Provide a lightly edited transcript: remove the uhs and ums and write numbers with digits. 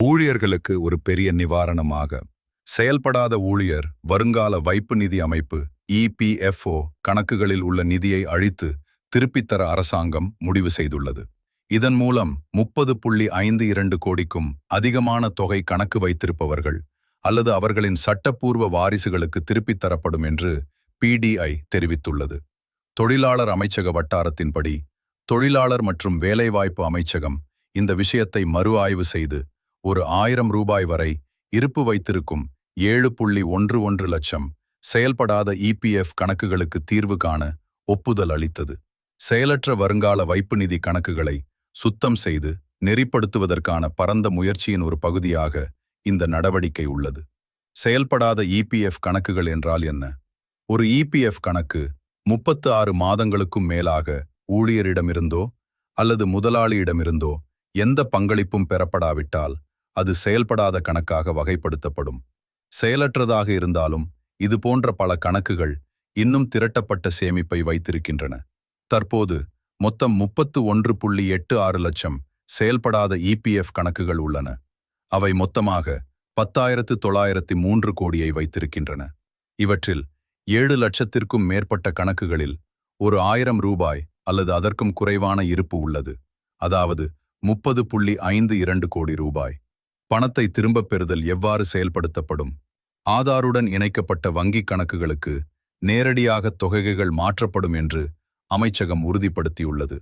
ஊழியர்களுக்கு ஒரு பெரிய நிவாரணமாக செயல்படாத ஊழியர் வருங்கால வைப்பு நிதி அமைப்பு இபிஎஃப்ஓ கணக்குகளில் உள்ள நிதியை அழித்து திருப்பித் தர அரசாங்கம் முடிவு செய்துள்ளது. இதன் மூலம் 30.52 கோடிக்கும் அதிகமான தொகை கணக்கு வைத்திருப்பவர்கள் அல்லது அவர்களின் சட்டப்பூர்வ வாரிசுகளுக்கு திருப்பித் தரப்படும் என்று பிடிஐ தெரிவித்துள்ளது. தொழிலாளர் அமைச்சக வட்டாரத்தின்படி தொழிலாளர் மற்றும் வேலைவாய்ப்பு அமைச்சகம் இந்த விஷயத்தை மறு ஆய்வு செய்து ஒரு 1000 ரூபாய் வரை இருப்பு வைத்திருக்கும் 7.11 லட்சம் செயல்படாத இபிஎஃப் கணக்குகளுக்கு தீர்வு காண ஒப்புதல் அளித்தது. செயலற்ற வருங்கால வைப்பு நிதி கணக்குகளை சுத்தம் செய்து நெறிப்படுத்துவதற்கான பரந்த முயற்சியின் ஒரு பகுதியாக இந்த நடவடிக்கை உள்ளது. செயல்படாத இபிஎஃப் கணக்குகள் என்றால் என்ன? ஒரு இபிஎஃப் கணக்கு 36 மாதங்களுக்கும் மேலாக ஊழியரிடமிருந்தோ அல்லது முதலாளியிடமிருந்தோ எந்த பங்களிப்பும் பெறப்படாவிட்டால் அது செயல்படாத கணக்காக வகைப்படுத்தப்படும். செயலற்றதாக இருந்தாலும் இது போன்ற பல கணக்குகள் இன்னும் திரட்டப்பட்ட சேமிப்பை வைத்திருக்கின்றன. தற்போது மொத்தம் 31.86 லட்சம் செயல்படாத இபிஎஃப் கணக்குகள் உள்ளன. அவை மொத்தமாக 10,903 கோடியை வைத்திருக்கின்றன. இவற்றில் 7 லட்சத்திற்கும் மேற்பட்ட கணக்குகளில் ஒரு 1000 ரூபாய் அல்லது அதற்கும் குறைவான இருப்பு உள்ளது. அதாவது 30.52 கோடி ரூபாய். பணத்தை திரும்பப் பெறுதல் எவ்வாறு செயல்படுத்தப்படும்? ஆதாருடன் இணைக்கப்பட்ட வங்கிக் கணக்குகளுக்கு நேரடியாக தொகைகள் மாற்றப்படும் என்று அமைச்சகம் உறுதிப்படுத்தியுள்ளது.